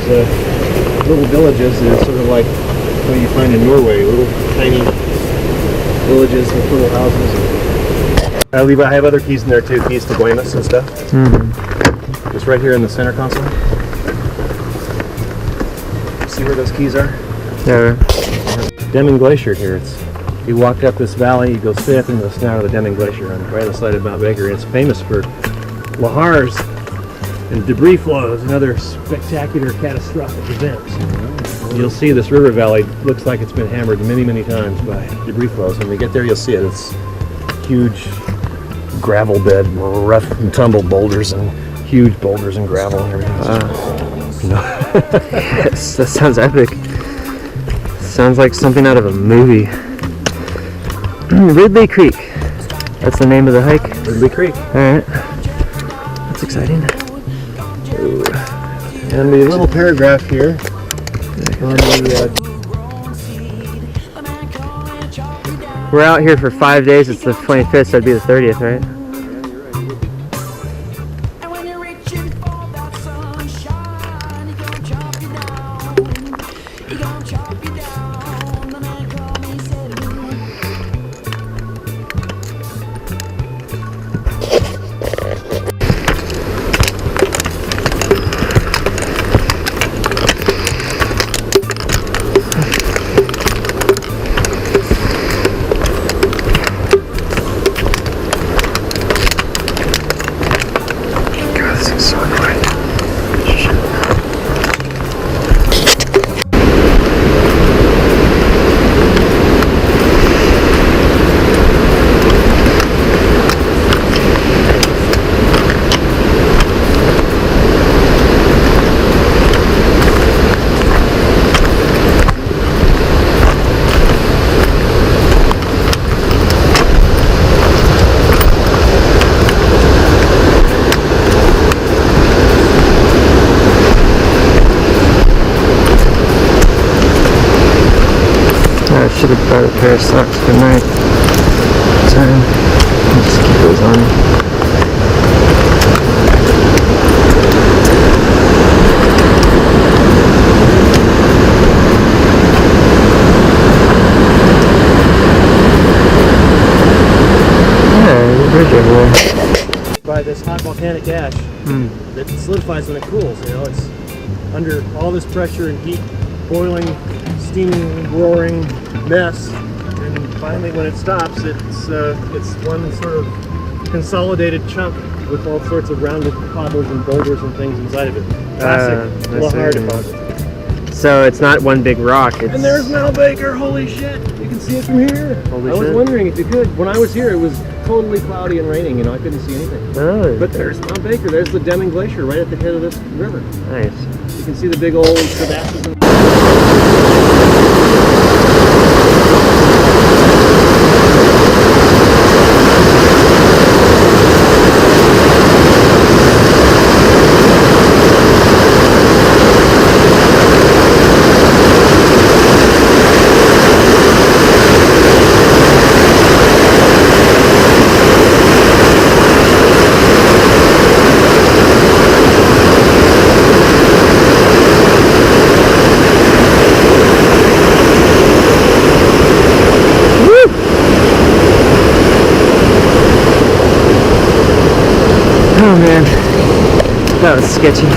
little villages. It's sort of like what you find in Norway, little tiny villages with little houses. Levi, I have other keys in there too, keys to Guaymas and stuff. Mm-hmm. Just right here in the center console. See where those keys are? Yeah. Deming Glacier here. You walk up this valley, you go straight up into the snout of the Deming Glacier on the right side of Mount Baker. It's famous for lahars and debris flows and other spectacular catastrophic events. You'll see this river valley looks like it's been hammered many, many times by debris flows. When we get there, you'll see it. It's huge gravel bed, rough and tumble boulders and huge boulders and gravel and everything. You know? Yes, that sounds epic. Sounds like something out of a movie. Ridley Creek. That's the name of the hike? Ridley Creek. Alright. That's exciting. Ooh. And the little paragraph here on the we're out here for 5 days. It's the 25th, so it'd be the 30th, right? I should have brought a pair of socks for night time. I'll just keep those on. Yeah, bridge everywhere. By this hot volcanic ash that solidifies when it cools. You know, it's under all this pressure and heat, boiling, steaming, roaring mess, and finally when it stops, it's one sort of consolidated chunk with all sorts of rounded cobbles and boulders and things inside of it. Classic lahar deposit. So it's not one big rock. And there's Mount Baker. Holy shit! You can see it from here. Holy I was shit. wondering if you could. When I was here, it was totally cloudy and raining. You know, I couldn't see anything. Oh, But there's Mount Baker. There's the Deming Glacier right at the head of this river. nice. You can see the big old crevasses. Oh man, that was sketchy.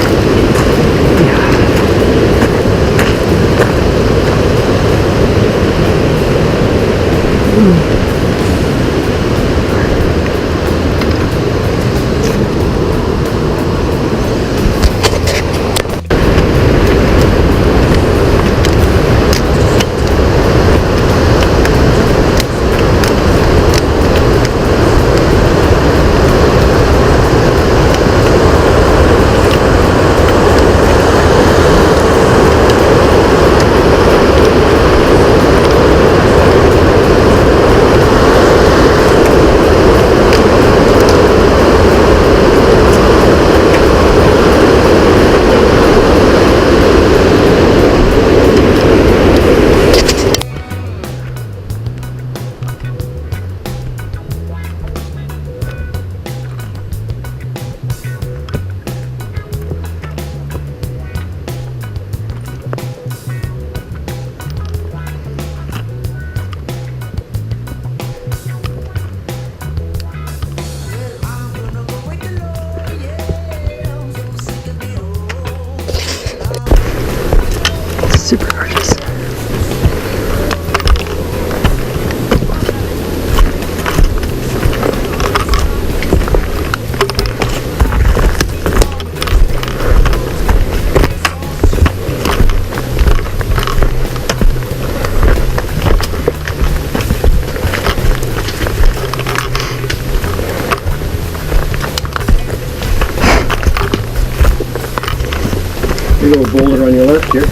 Super gorgeous. Big old boulder on your left here.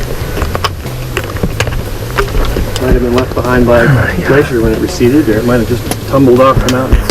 Might have been left behind by a glacier when it receded, or it might have just tumbled off the mountain.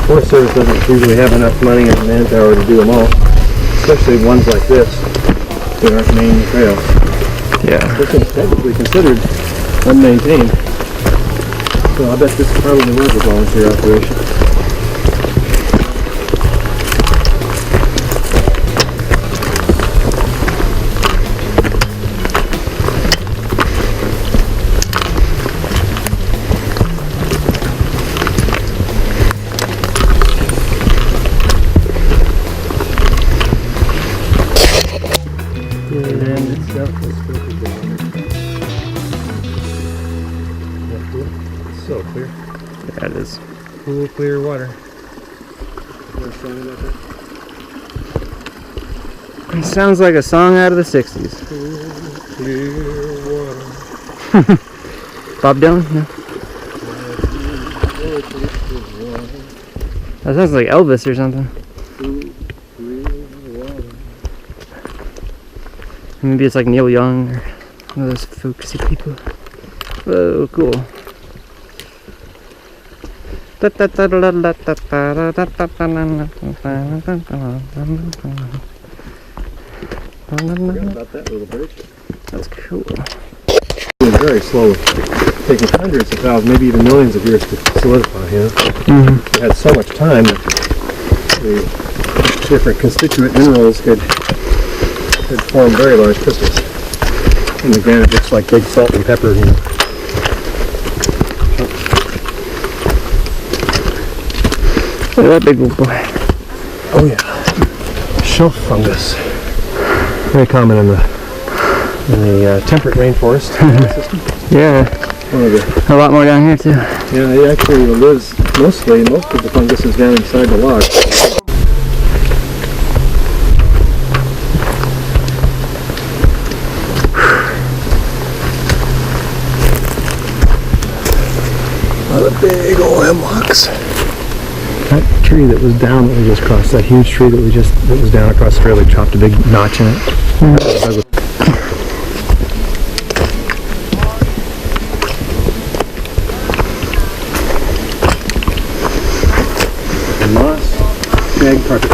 Forest Service doesn't usually have enough money and manpower to do them all, especially ones like this that aren't main trails. Yeah. This is technically considered unmaintained, so I bet this probably was a volunteer operation. So clear. Yeah, it is. Cool, clear water. It sounds like a song out of the 60s. Cool, clear water. Bob Dylan? No. That sounds like Elvis or something. Maybe it's like Neil Young or one of those folksy people. Whoa, cool. Forgot about that little bridge. That's cool. It's very slow. Taking hundreds of thousands, maybe even millions of years to solidify, you know? Mm-hmm. It had so much time that the different constituent minerals could form very large crystals. And the granite looks like big salt and pepper, you know? Look at that big old boy. Oh yeah. Shelf fungus. Very common in the temperate rainforest system. Yeah. One of the, a lot more down here too. yeah, it actually lives most of the fungus is down inside the log. A lot of big old hemlocks. That tree that was down that we just crossed, that huge tree that was down across the trail, they chopped a big notch in it. Mm-hmm. Moss shag carpet.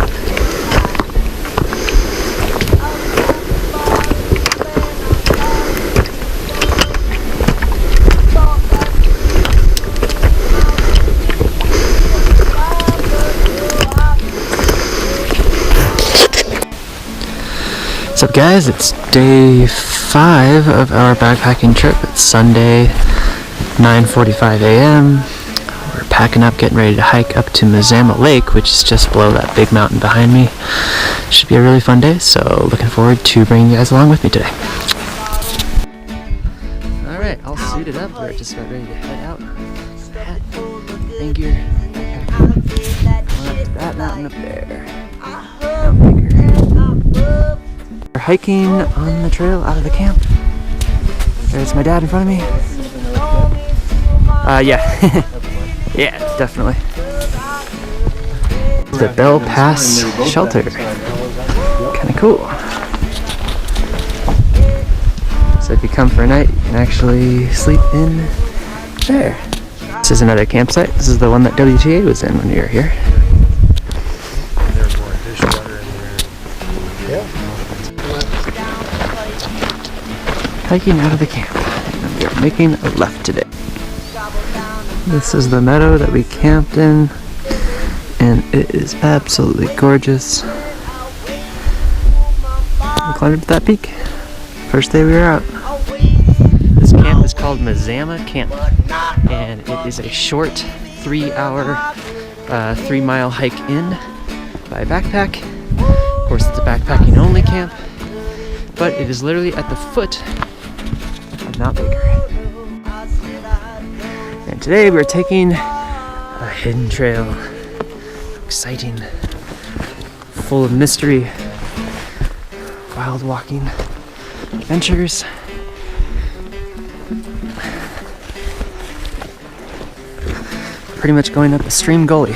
What's up, guys? It's day 5 of our backpacking trip. It's Sunday, 9:45 a.m. We're packing up, getting ready to hike up to Mazama Lake, which is just below that big mountain behind me. Should be a really fun day, so looking forward to bringing you guys along with me today. Alright, all suited up. We're just about ready to head out. Hat, rain gear, backpack. That mountain up there. We're hiking on the trail out of the camp. There's my dad in front of me. Yeah. Yeah, definitely. The Bell Pass shelter. Kinda cool. So if you come for a night, you can actually sleep in there. This is another campsite. This is the one that WTA was in when we were here. There's more dishwater in there. Yeah. Hiking out of the camp. And we are making a left today. This is the meadow that we camped in, and it is absolutely gorgeous. We climbed up to that peak. First day we were out. This camp is called Mazama Camp, and it is a short 3-hour, 3-mile hike in by backpack. Of course, it's a backpacking only camp, but it is literally at the foot of Mount Baker. And today we're taking a hidden trail. Exciting, full of mystery, wild walking adventures. Pretty much going up a stream gully.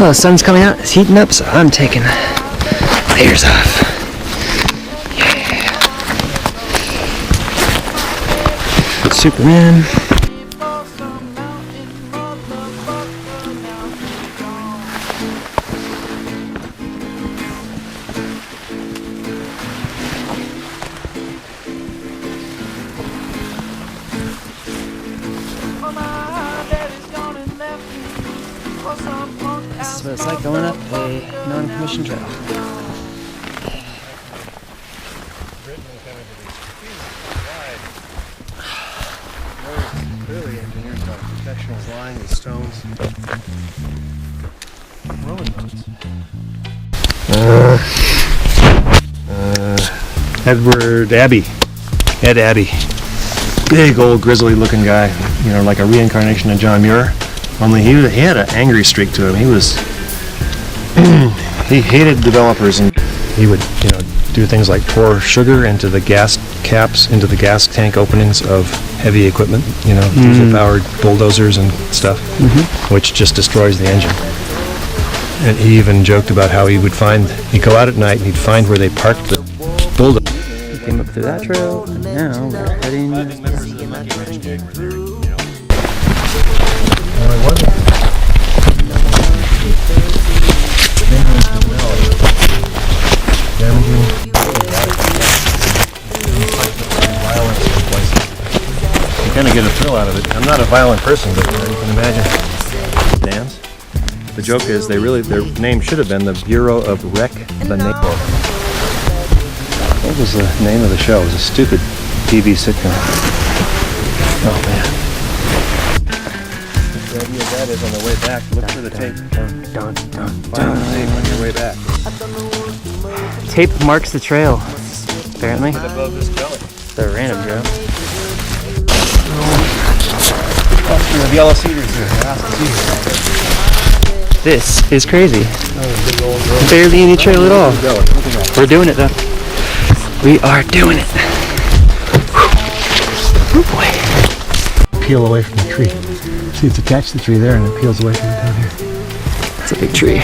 Oh, the sun's coming out, it's heating up, so I'm taking layers off. Yeah. Superman. This is what it's like going up a non-commissioned trail. Clearly engineered by professionals lying with stones. Rolling boats. Ed Abbey. Big old grizzly looking guy, you know, like a reincarnation of John Muir. Only he had an angry streak to him. He hated developers, and he would, you know, do things like pour sugar into the gas caps, into the gas tank openings of heavy equipment, you know, diesel-powered bulldozers and stuff, which just destroys the engine. And he even joked about how he'd go out at night and he'd find where they parked the bulldozer. We came up through that trail, and now we're heading. You kind of get a thrill out of it. I'm not a violent person, but you can imagine. Dams. The joke is their name should have been the Bureau of Wreck the Naval. What was the name of the show? It was a stupid TV sitcom. Oh man. The idea of that is on the way back, look for the tape. Find the tape on your way back. Tape marks the trail, apparently. Above this gully. the random drone. The yellow cedars there. This is crazy. Barely any trail at all. We're doing it though. We are doing it. Oh boy. Peel away from the tree. See, it's attached to the tree there and it peels away from it down here. It's a big tree.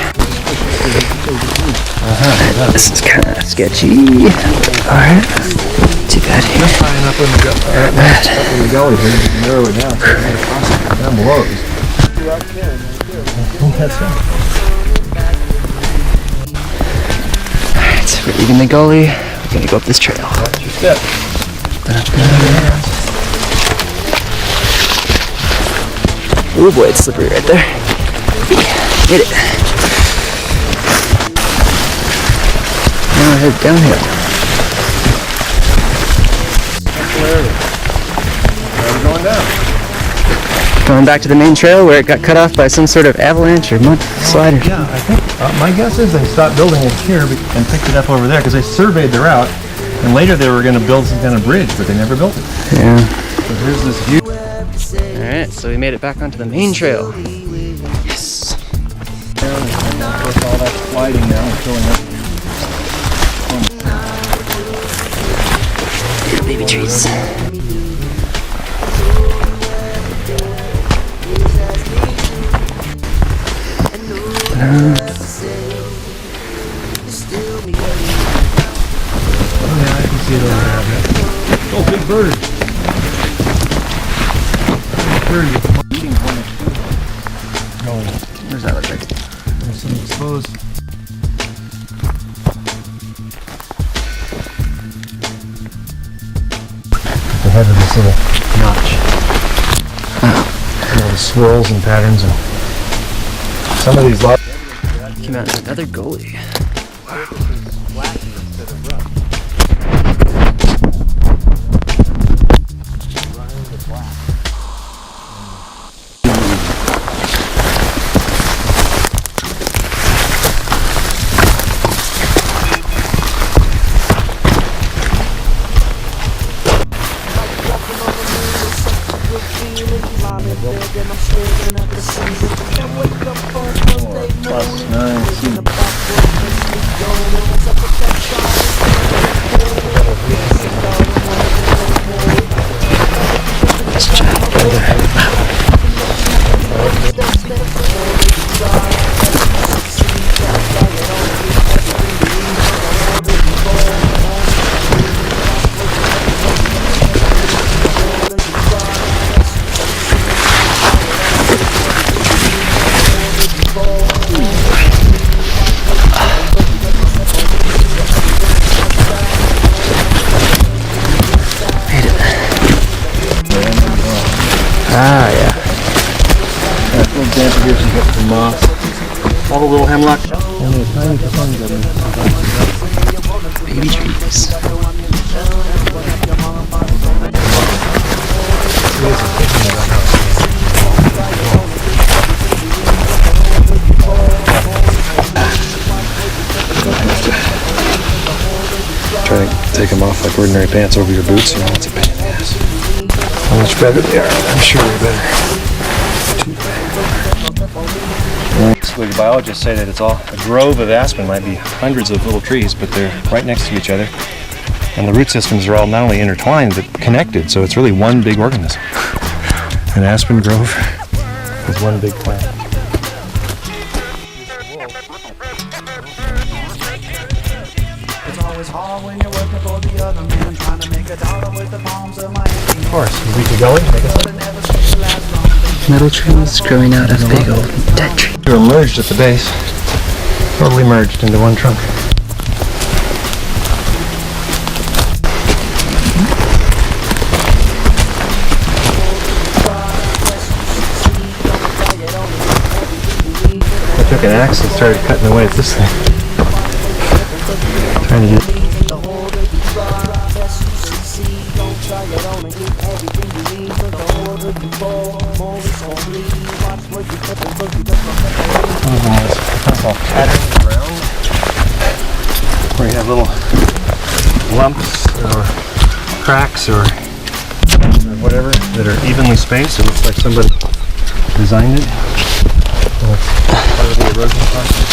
This is kind of sketchy. Alright. Too bad here. Just high enough in the gut. Up in the gully here, you can narrow it down. Down below it. That's right. Alright, so we're leaving the gully. We're gonna go up this trail. Watch your step. Oh boy, it's slippery right there. Hit it. Now we're headed downhill. We're going down. Going back to the main trail where it got cut off by some sort of avalanche or mud slide. Yeah, I think, my guess is they stopped building it here and picked it up over there because they surveyed the route and later they were going to build some kind of bridge, but they never built it. Yeah. So here's this view. Alright, so we made it back onto the main trail. Yes. With all that sliding now and filling up. Little baby trees. Oh yeah, I can see it over there. Oh, big bird. Where's that look like? There's some exposed. The head of this little notch. All the swirls and patterns and some of these large. Came out in another gully. Ah, yeah. That little damper here, you get some moss. All the little hemlock. Only a tiny percentage of them. Baby trees. Try to take them off like ordinary pants over your boots, you know, it's a pain in the ass. How much better they are, I'm sure they're better. Basically, the biologists say that it's all a grove of aspen, might be hundreds of little trees, but they're right next to each other. And the root systems are all not only intertwined, but connected, so it's really one big organism. An aspen grove with one big plant. Of course, we could go in, make us Metal trees growing out of big old dead trees. They're merged at the base, totally merged into one trunk. I took an axe and started cutting away at this thing. Trying to get. Patterns around where you have little lumps or cracks or whatever that are evenly spaced. It looks like somebody designed it. Part of the erosion process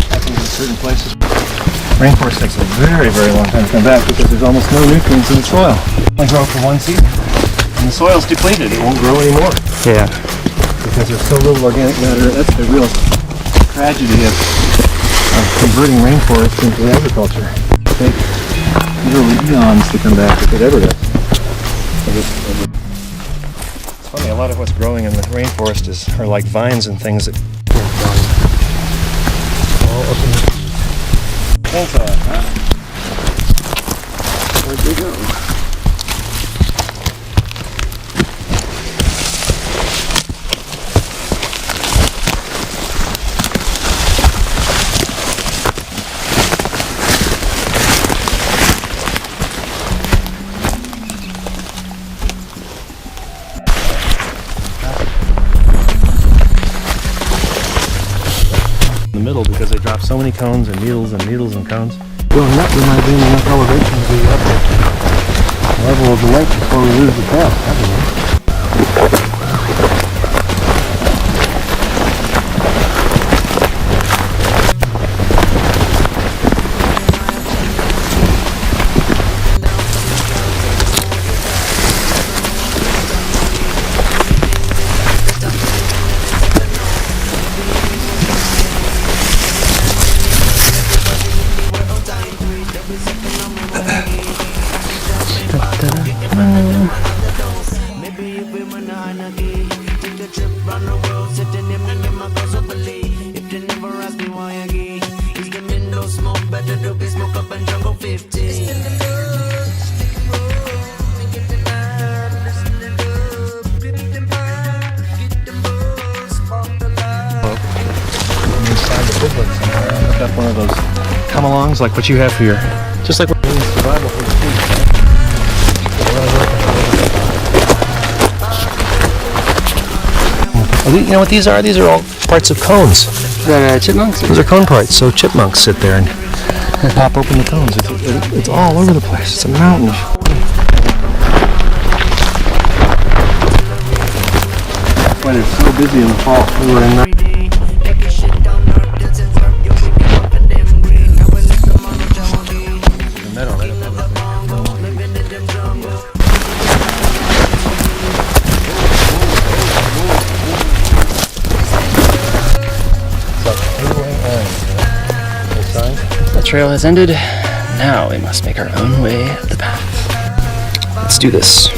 happens in certain places. Rainforest takes a very, very long time to come back because there's almost no nutrients in the soil. It only grows for one season. And the soil's depleted. It won't grow anymore. Yeah. Because there's so little organic matter. That's the real tragedy of converting rainforests into agriculture. It takes literally eons to come back if it ever does. It's funny, a lot of what's growing in the rainforest are like vines and things that all up in the chainsaw, huh? Where'd they go? Middle because they drop so many cones and needles and needles and cones. Going up, there might be enough elevation to be up at the level of the lake before we lose the path. Look up one of those come-alongs like what you have for your, just like what you need survival for the food. You know what these are? These are all parts of cones. Chipmunks? Those are cone parts. So chipmunks sit there and pop open the cones. It's all over the place. It's a mountain. That's why they're so busy in the fall. We were in The trail has ended. Now we must make our own way up the path. Let's do this.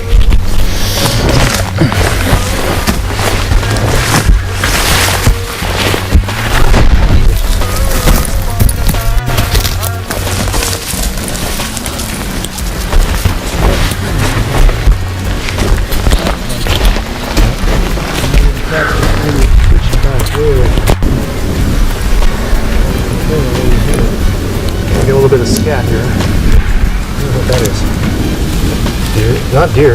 Get a little bit of scat here. I don't know what that is. Deer? Not deer.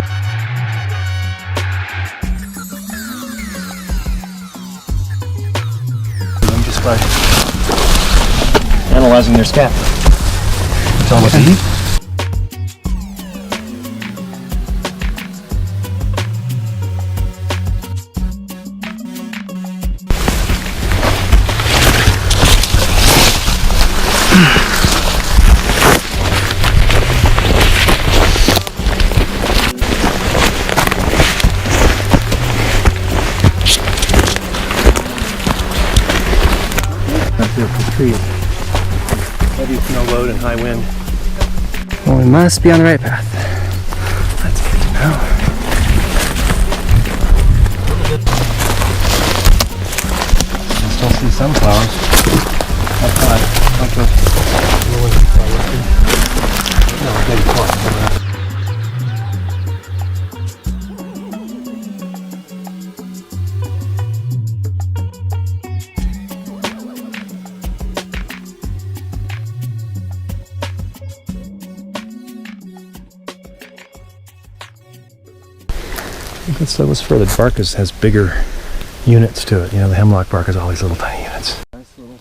Just by analyzing their scat. Tell them what to eat. Heavy snow load and high wind. Well, we must be on the right path. That's good to know. I still see sunflowers. Up high. Like those little ones you saw yesterday. No, maybe four. That was for the bark has bigger units to it. You know, the hemlock bark has all these little tiny units. Nice little.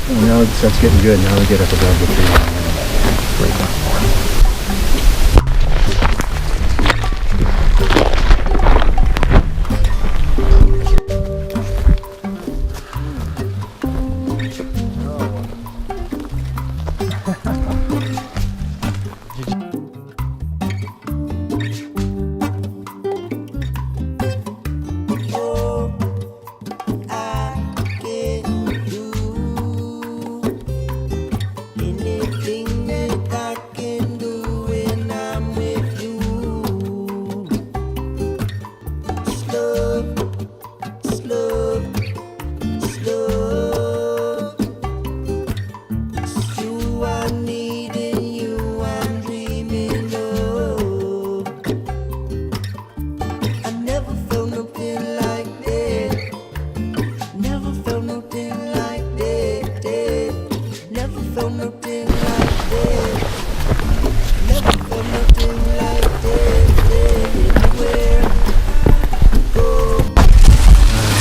Oh, now it starts getting good. Now we get up above the tree. Break off more.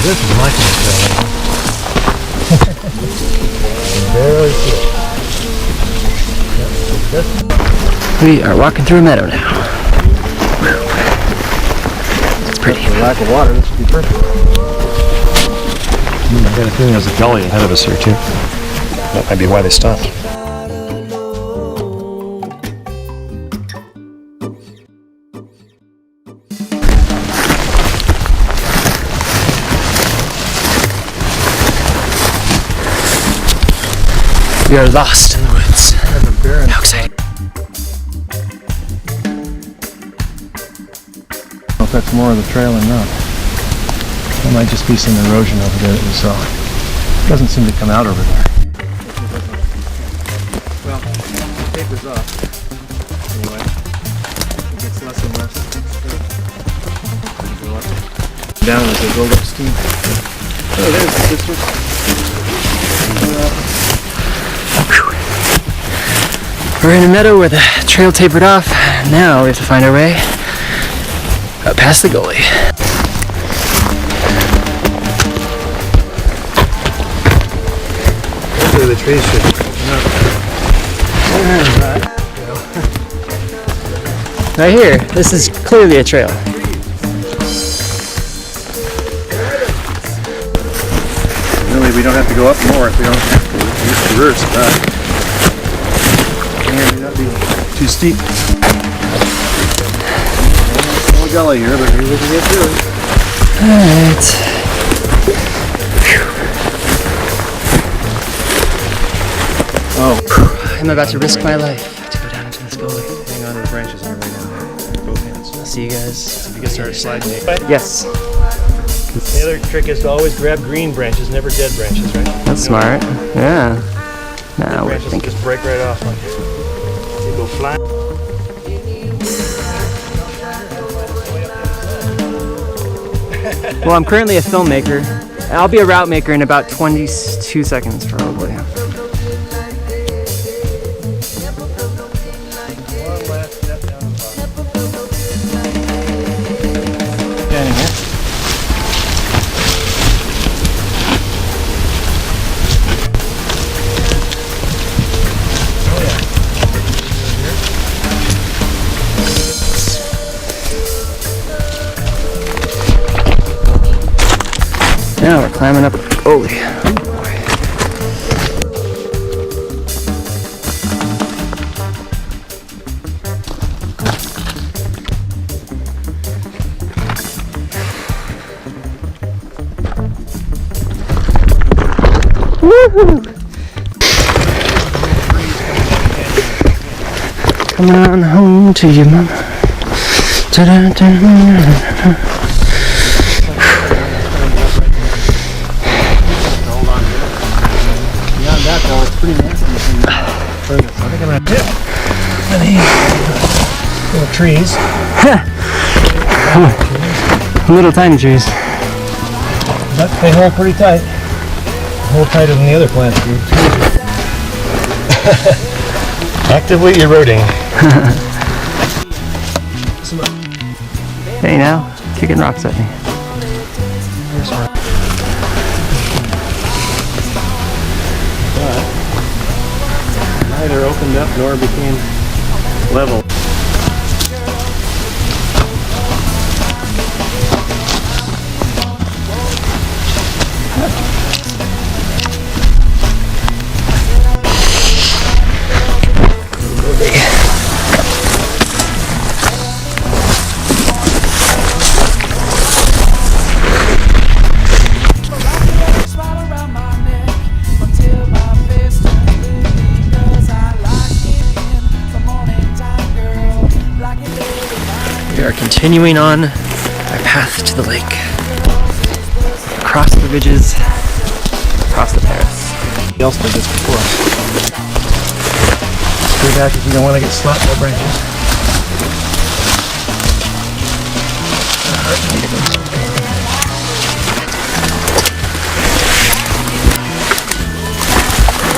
This is my kind of very cool. We are walking through a meadow now. It's pretty. For lack of water, this would be perfect. I got a feeling there's a gully ahead of us here too. That might be why they stopped. We are lost in the woods. How exciting. I don't know if that's more of the trail or not. There might just be some erosion over there that we saw. It doesn't seem to come out over there. Well, the taper's off. Anyway, it gets less and less. Go up, down as they build up steam. Oh, there's the sisters. We're in a meadow where the trail tapered off. Now we have to find our way up past the gully. Hopefully the trees should Right here, this is clearly a trail. Really, we don't have to go up more if we don't have to. We just reverse back. And it may not be too steep. Small gully here, but maybe we can get through it. Alright. Oh, I'm about to risk my life to go down into this gully. hang on to the branches on your way down there. Both hands. I'll see you guys. So you can start sliding. Yes. The other trick is to always grab green branches, never dead branches, right? That's smart. Yeah. Dead Now we're branches thinking. just break right off on you. They go flying. Well, I'm currently a filmmaker. I'll be a route maker in about 22 seconds, probably. One last step down the bottom. Standing here. Now we're climbing up. Oh, yeah. Woohoo! Come on home to your mama. Ta-da-da-da-da-da. Beyond that, though, it's pretty nasty. I think I'm gonna dip. And these little trees. Little tiny trees. But they hold pretty tight. Hold tighter than the other plants do. Actively eroding. Hey now, kicking rocks at me. But neither opened up nor became level. We are continuing on our path to the lake. Across the ridges, across the terrace. Somebody else did this before. Stay back if you don't want to get slapped by branches.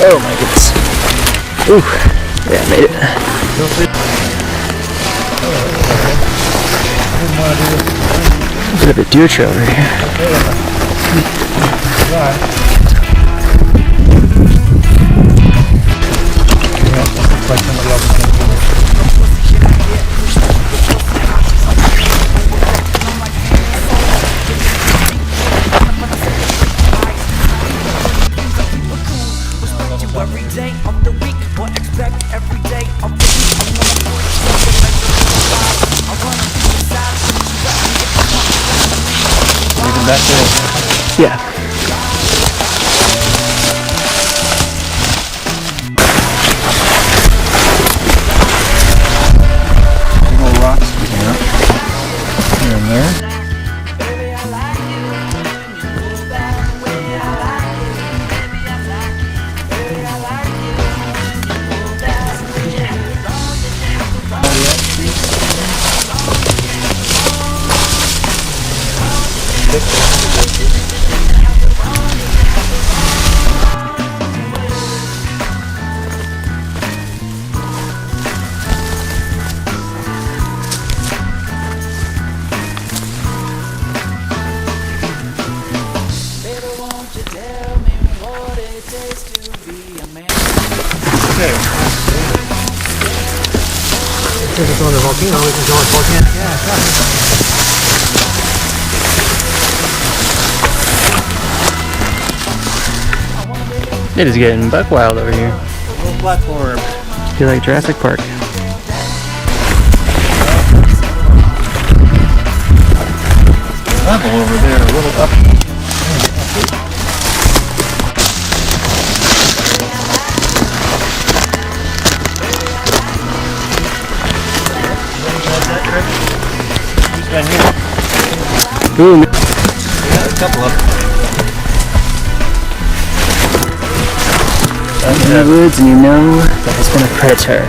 Oh my goodness. Ooh, yeah, I made it. Bit of a deer trail right here. Looks like somebody else is going to do this. Back there. Yeah. Little rocks sticking out here and there. If it's on the volcano, we can go with volcanic gas. It is getting buck wild over here. Little platform. I feel like Jurassic Park. Level over there, a little up. Ooh. Yeah, a couple of them. In the woods, and you know that has been a predator.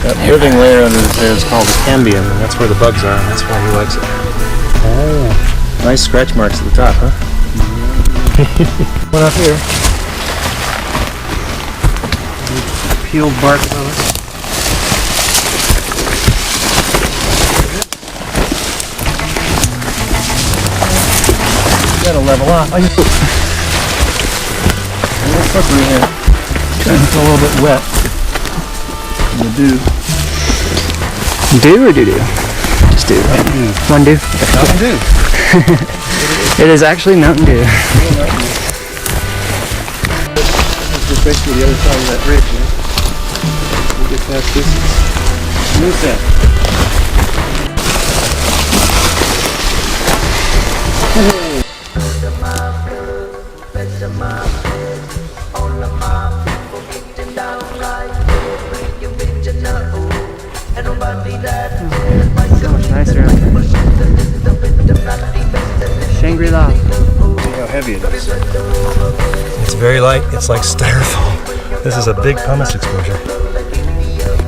That living layer under there is called the cambium, and that's where the bugs are, and that's why he likes it. Oh. Nice scratch marks at the top, huh? One up here. Peeled bark on it. Gotta level up. A little slippery here. It's a little bit wet. The dew. Do or do? Just do. One do? Mountain Dew. It is actually Mountain Dew. This is just basically the other side of that bridge, you know? We get past this. Smooth that. So much nicer out there. Shangri-La. See how heavy it is. It's very light. It's like styrofoam. This is a big pumice exposure.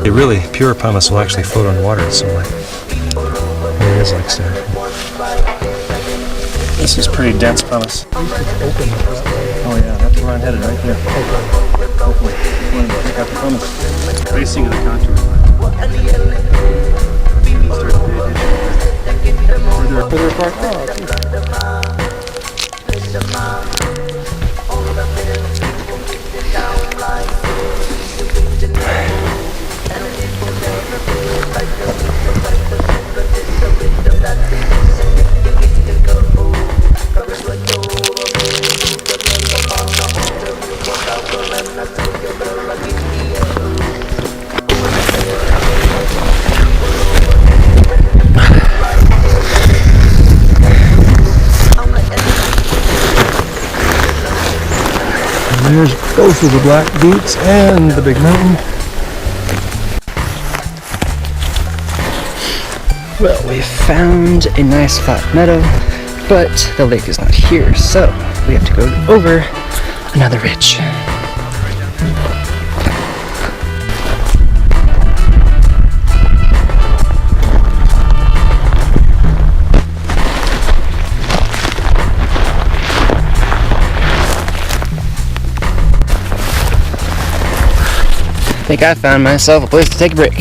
A really pure pumice will actually float on water. It's so light. It is like styrofoam. This is pretty dense pumice. Oh yeah, that's where I'm headed, right there. Hopefully. I'm going to pick up the pumice. Tracing of the contour. Start to pay attention. Further apart. Oh, there's both of the Black Buttes and the big mountain. Well, we found a nice flat meadow, but the lake is not here, so we have to go over another ridge. I think I found myself a place to take a break.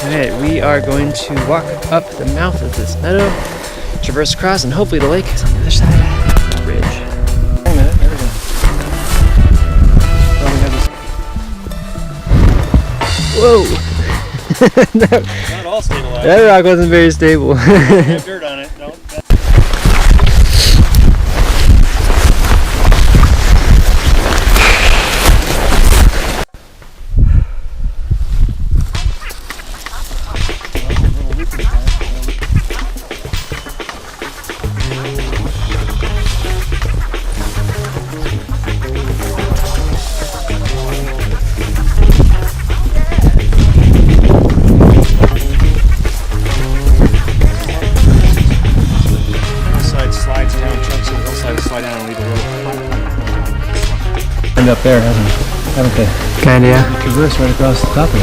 Alright, we are going to walk up the mouth of this meadow, traverse across, and hopefully the lake is on the other side of the ridge. Wait a minute, there we go. Oh, we have this. Whoa! Not all stabilized. That rock wasn't very stable. Have dirt on it. Don't. Up there, haven't they? Kinda, yeah. Traverse right across the top of it.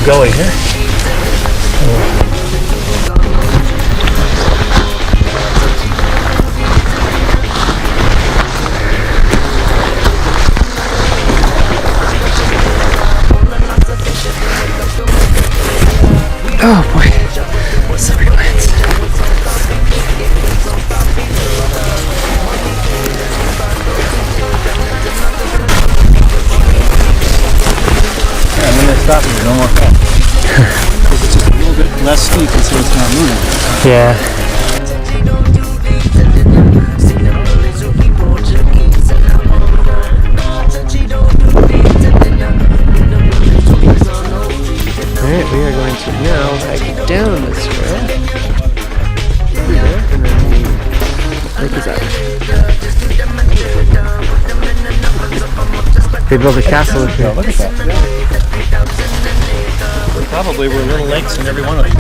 Gully here. Oh boy, slippery plants. Yeah, and then they stop here, no more fall. It's just a little bit less steep, and so it's not moving. Yeah. Alright, we are going to now hike down this trail. Through there, and then the lake is out. They built a castle up here. Look at that. There probably were little lakes in every one of these.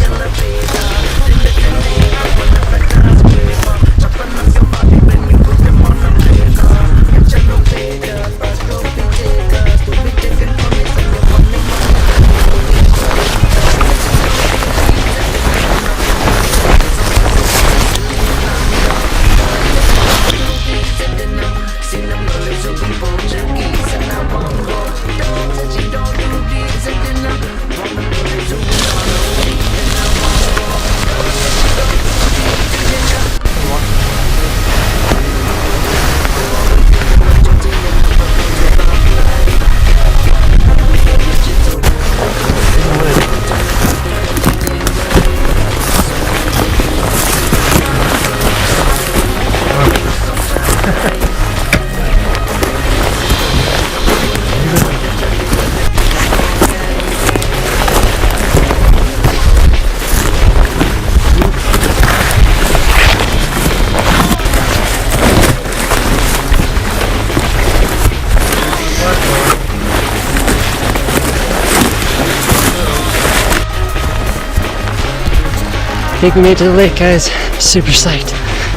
think we made it to the lake, guys. Super psyched.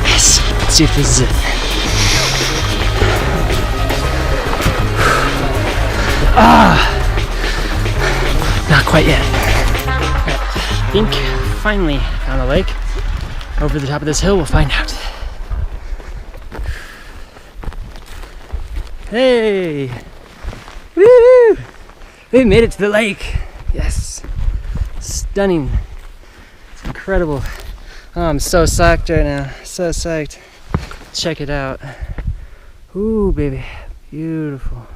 Yes. Let's see if this is it. Not quite yet. I think finally found the lake. Over the top of this hill, we'll find out. Hey! Woo! We made it to the lake. Yes. Stunning. It's incredible. Oh, I'm so psyched right now. So psyched. Check it out. Ooh, baby. Beautiful.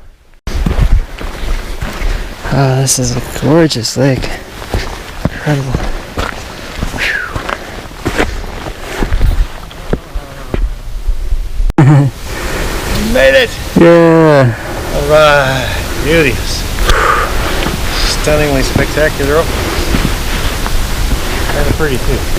Oh, this is a gorgeous lake. Incredible. Made it! Yeah. Alright. Beauties. Stunningly spectacular. Kind of pretty too.